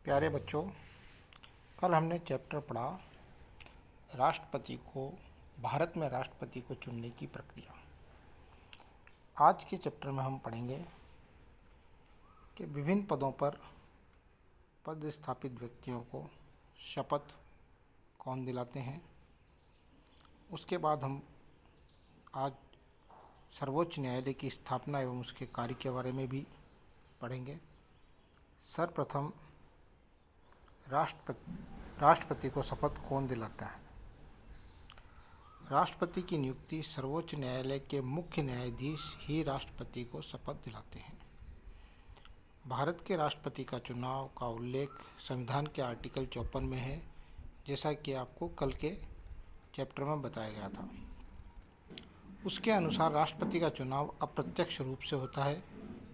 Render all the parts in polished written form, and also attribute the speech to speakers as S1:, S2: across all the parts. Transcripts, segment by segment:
S1: प्यारे बच्चों, कल हमने चैप्टर पढ़ा भारत में राष्ट्रपति को चुनने की प्रक्रिया। आज के चैप्टर में हम पढ़ेंगे कि विभिन्न पदों पर पदस्थापित व्यक्तियों को शपथ कौन दिलाते हैं। उसके बाद हम आज सर्वोच्च न्यायालय की स्थापना एवं उसके कार्य के बारे में भी पढ़ेंगे। सर्वप्रथम राष्ट्रपति को शपथ कौन दिलाता है। राष्ट्रपति की नियुक्ति सर्वोच्च न्यायालय के मुख्य न्यायाधीश ही राष्ट्रपति को शपथ दिलाते हैं। भारत के राष्ट्रपति का चुनाव का उल्लेख संविधान के आर्टिकल 54 में है, जैसा कि आपको कल के चैप्टर में बताया गया था। उसके अनुसार राष्ट्रपति का चुनाव अप्रत्यक्ष रूप से होता है,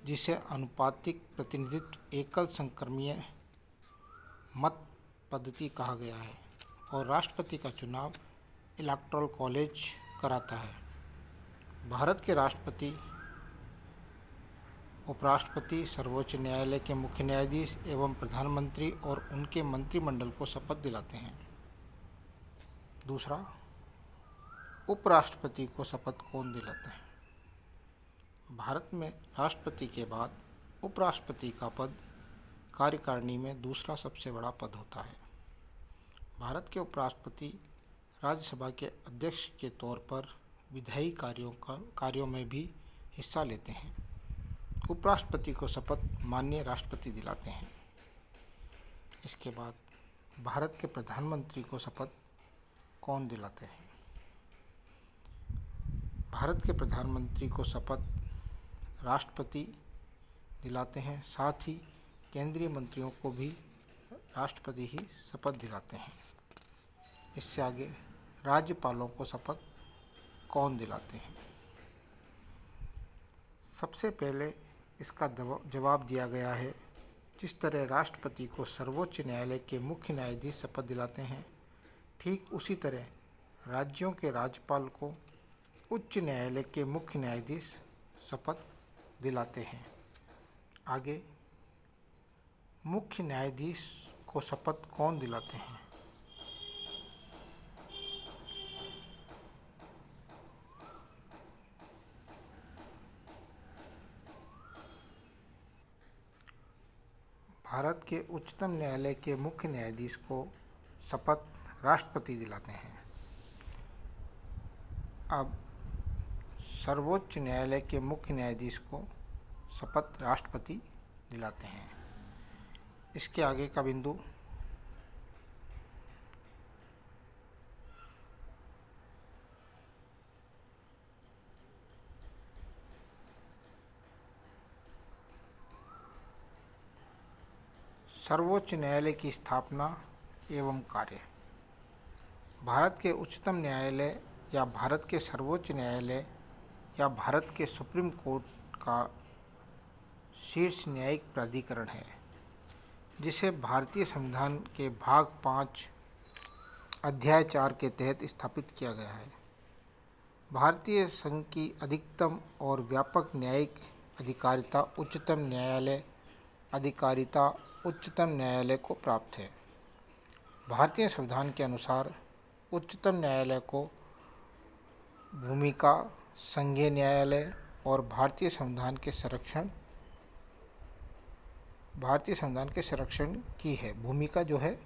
S1: जिसे अनुपातिक प्रतिनिधित्व एकल संक्रमणीय मत पद्धति कहा गया है, और राष्ट्रपति का चुनाव इलेक्टोरल कॉलेज कराता है। भारत के राष्ट्रपति, उपराष्ट्रपति, सर्वोच्च न्यायालय के मुख्य न्यायाधीश एवं प्रधानमंत्री और उनके मंत्रिमंडल को शपथ दिलाते हैं। दूसरा, उपराष्ट्रपति को शपथ कौन दिलाते हैं। भारत में राष्ट्रपति के बाद उपराष्ट्रपति का पद कार्यकारिणी में दूसरा सबसे बड़ा पद होता है। भारत के उपराष्ट्रपति राज्यसभा के अध्यक्ष के तौर पर विधायी कार्यों में भी हिस्सा लेते हैं। उपराष्ट्रपति को शपथ माननीय राष्ट्रपति दिलाते हैं। इसके बाद भारत के प्रधानमंत्री को शपथ कौन दिलाते हैं। भारत के प्रधानमंत्री को शपथ राष्ट्रपति दिलाते हैं। साथ ही केंद्रीय मंत्रियों को भी राष्ट्रपति ही शपथ दिलाते हैं। इससे आगे राज्यपालों को शपथ कौन दिलाते हैं। सबसे पहले इसका जवाब दिया गया है। जिस तरह राष्ट्रपति को सर्वोच्च न्यायालय के मुख्य न्यायाधीश शपथ दिलाते हैं, ठीक उसी तरह राज्यों के राज्यपाल को उच्च न्यायालय के मुख्य न्यायाधीश शपथ दिलाते हैं। आगे मुख्य न्यायाधीश को शपथ कौन दिलाते हैं। भारत के उच्चतम न्यायालय के मुख्य न्यायाधीश को शपथ राष्ट्रपति दिलाते हैं। अब सर्वोच्च न्यायालय के मुख्य न्यायाधीश को शपथ राष्ट्रपति दिलाते हैं। इसके आगे का बिंदु सर्वोच्च न्यायालय की स्थापना एवं कार्य। भारत के उच्चतम न्यायालय या भारत के सर्वोच्च न्यायालय या भारत के सुप्रीम कोर्ट का शीर्ष न्यायिक प्राधिकरण है, जिसे भारतीय संविधान के भाग 5 अध्याय 4 के तहत स्थापित किया गया है। भारतीय संघ की अधिकतम और व्यापक न्यायिक अधिकारिता उच्चतम न्यायालय को प्राप्त है। भारतीय संविधान के अनुसार उच्चतम न्यायालय को भूमिका संघीय न्यायालय और भारतीय संविधान के संरक्षण की है। भूमिका जो है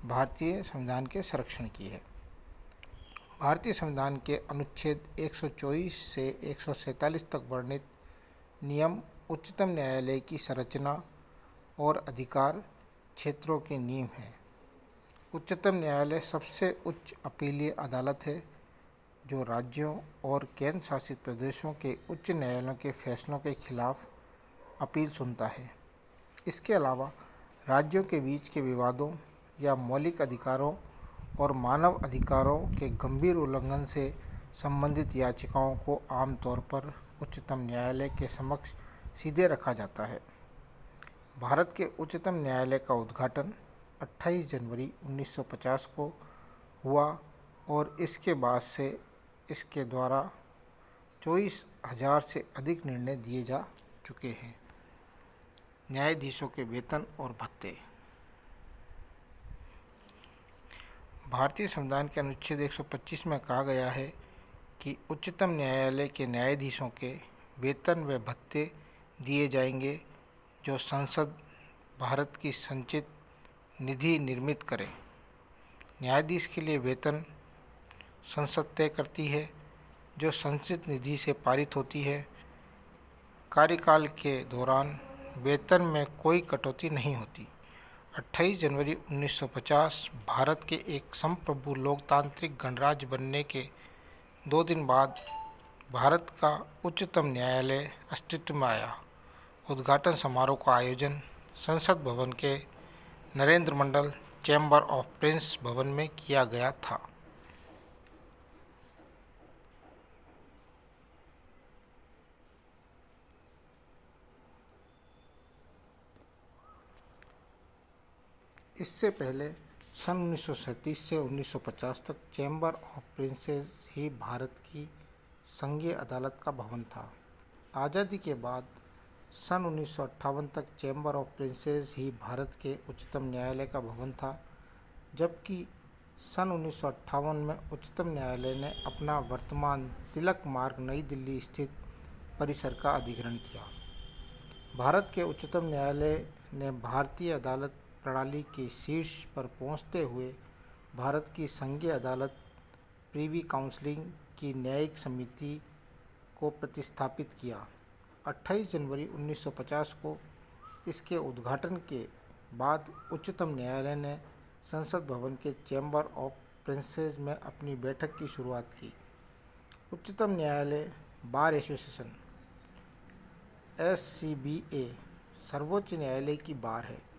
S1: भारतीय संविधान के संरक्षण की है। भारतीय संविधान के अनुच्छेद 124 से 147 तक वर्णित नियम उच्चतम न्यायालय की संरचना और अधिकार क्षेत्रों की नींव है। उच्चतम न्यायालय सबसे उच्च अपीलीय अदालत है, जो राज्यों और केंद्र शासित प्रदेशों के उच्च न्यायालयों के फैसलों के खिलाफ अपील सुनता है। इसके अलावा राज्यों के बीच के विवादों या मौलिक अधिकारों और मानव अधिकारों के गंभीर उल्लंघन से संबंधित याचिकाओं को आमतौर पर उच्चतम न्यायालय के समक्ष सीधे रखा जाता है। भारत के उच्चतम न्यायालय का उद्घाटन 28 जनवरी 1950 को हुआ और इसके बाद से इसके द्वारा 24,000 से अधिक निर्णय दिए जा चुके हैं। न्यायाधीशों के वेतन और भत्ते। भारतीय संविधान के अनुच्छेद 125 में कहा गया है कि उच्चतम न्यायालय के न्यायाधीशों के वेतन व भत्ते दिए जाएंगे जो संसद भारत की संचित निधि निर्मित करे। न्यायाधीश के लिए वेतन संसद तय करती है जो संचित निधि से पारित होती है। कार्यकाल के दौरान वेतन में कोई कटौती नहीं होती। 28 जनवरी 1950 भारत के एक संप्रभु लोकतांत्रिक गणराज्य बनने के 2 दिन बाद भारत का उच्चतम न्यायालय अस्तित्व में आया। उद्घाटन समारोह का आयोजन संसद भवन के नरेंद्र मंडल चैम्बर ऑफ प्रिंस भवन में किया गया था। इससे पहले सन 1937 से 1950 तक चैम्बर ऑफ प्रिंसेस ही भारत की संघीय अदालत का भवन था। आज़ादी के बाद सन 1958 तक चैम्बर ऑफ प्रिंसेस ही भारत के उच्चतम न्यायालय का भवन था, जबकि सन 1958 में उच्चतम न्यायालय ने अपना वर्तमान तिलक मार्ग नई दिल्ली स्थित परिसर का अधिग्रहण किया। भारत के उच्चतम न्यायालय ने भारतीय अदालत प्रणाली के शीर्ष पर पहुंचते हुए भारत की संघीय अदालत प्रिवी काउंसिल की न्यायिक समिति को प्रतिस्थापित किया। 28 जनवरी 1950 को इसके उद्घाटन के बाद उच्चतम न्यायालय ने संसद भवन के चैम्बर ऑफ प्रिंसेस में अपनी बैठक की शुरुआत की। उच्चतम न्यायालय बार एसोसिएशन SCBA सर्वोच्च न्यायालय की बार है।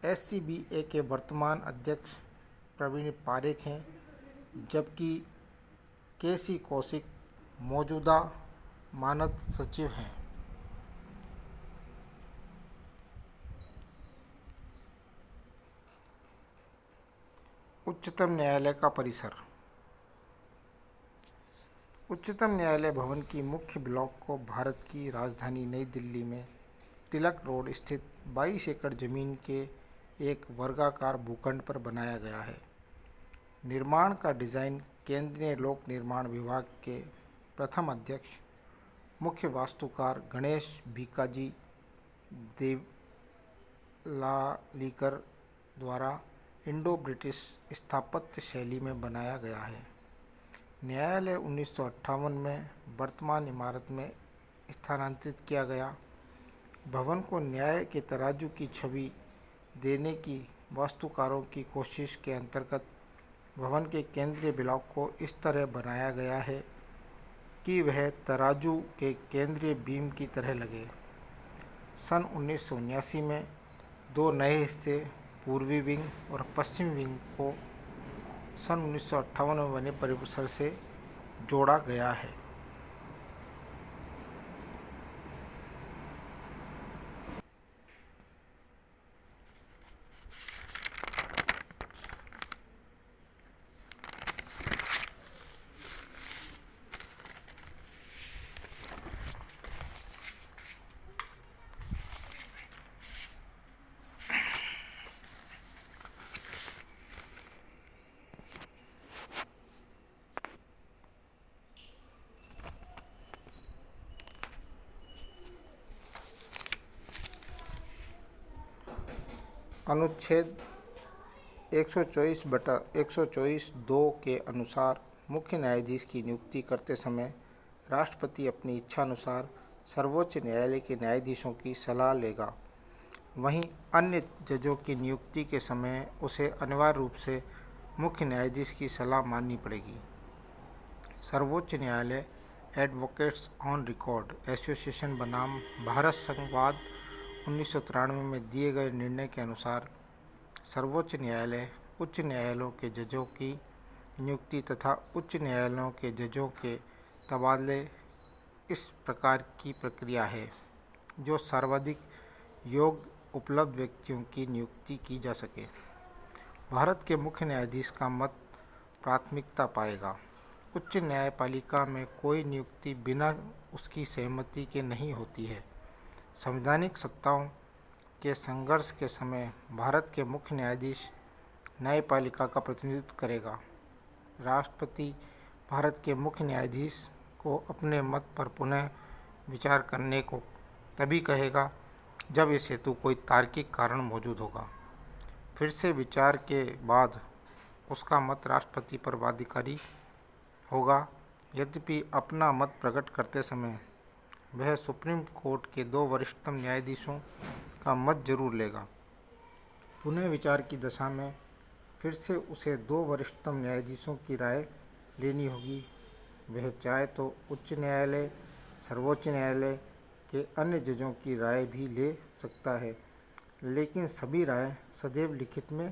S1: SCBA के वर्तमान अध्यक्ष प्रवीण पारेख हैं, जबकि KC कौशिक मौजूदा मानद सचिव हैं। उच्चतम न्यायालय का परिसर। उच्चतम न्यायालय भवन की मुख्य ब्लॉक को भारत की राजधानी नई दिल्ली में तिलक रोड स्थित 22 एकड़ जमीन के एक वर्गाकार भूखंड पर बनाया गया है। निर्माण का डिज़ाइन केंद्रीय लोक निर्माण विभाग के प्रथम अध्यक्ष मुख्य वास्तुकार गणेश भीकाजी देवलालीकर द्वारा इंडो ब्रिटिश स्थापत्य शैली में बनाया गया है। न्यायालय 1958 में वर्तमान इमारत में स्थानांतरित किया गया। भवन को न्याय के तराजू की छवि देने की वास्तुकारों की कोशिश के अंतर्गत भवन के केंद्रीय ब्लॉक को इस तरह बनाया गया है कि वह तराजू के केंद्रीय बीम की तरह लगे। सन 1979 में 2 नए हिस्से पूर्वी विंग और पश्चिमी विंग को सन 1958 में बने परिसर से जोड़ा गया है। अनुच्छेद 124/124(2) के अनुसार मुख्य न्यायाधीश की नियुक्ति करते समय राष्ट्रपति अपनी इच्छानुसार सर्वोच्च न्यायालय के न्यायाधीशों की सलाह लेगा। वहीं अन्य जजों की नियुक्ति के समय उसे अनिवार्य रूप से मुख्य न्यायाधीश की सलाह माननी पड़ेगी। सर्वोच्च न्यायालय एडवोकेट्स ऑन रिकॉर्ड एसोसिएशन बनाम भारत संघवाद 1993 में दिए गए निर्णय के अनुसार सर्वोच्च न्यायालय उच्च न्यायालयों के जजों की नियुक्ति तथा उच्च न्यायालयों के जजों के तबादले इस प्रकार की प्रक्रिया है जो सर्वाधिक योग्य उपलब्ध व्यक्तियों की नियुक्ति की जा सके। भारत के मुख्य न्यायाधीश का मत प्राथमिकता पाएगा। उच्च न्यायपालिका में कोई नियुक्ति बिना उसकी सहमति के नहीं होती है। संवैधानिक सत्ताओं के संघर्ष के समय भारत के मुख्य न्यायाधीश न्यायपालिका का प्रतिनिधित्व करेगा। राष्ट्रपति भारत के मुख्य न्यायाधीश को अपने मत पर पुनः विचार करने को तभी कहेगा जब इस हेतु कोई तार्किक कारण मौजूद होगा। फिर से विचार के बाद उसका मत राष्ट्रपति पर बाध्यकारी होगा। यद्यपि अपना मत प्रकट करते समय वह सुप्रीम कोर्ट के 2 वरिष्ठतम न्यायाधीशों का मत जरूर लेगा। पुनः विचार की दशा में फिर से उसे 2 वरिष्ठतम न्यायाधीशों की राय लेनी होगी। वह चाहे तो उच्च न्यायालय, सर्वोच्च न्यायालय के अन्य जजों की राय भी ले सकता है, लेकिन सभी राय सदैव लिखित में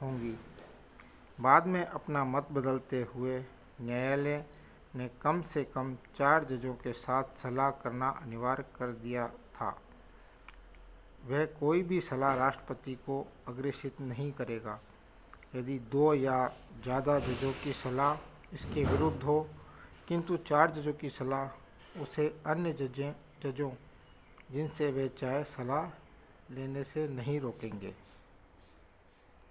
S1: होंगी। बाद में अपना मत बदलते हुए न्यायालय ने कम से कम 4 जजों के साथ सलाह करना अनिवार्य कर दिया था। वह कोई भी सलाह राष्ट्रपति को अग्रेसित नहीं करेगा। यदि 2 या ज़्यादा जजों की सलाह इसके विरुद्ध हो, किंतु 4 जजों की सलाह उसे अन्य जजों जिनसे वे चाहे सलाह लेने से नहीं रोकेंगे।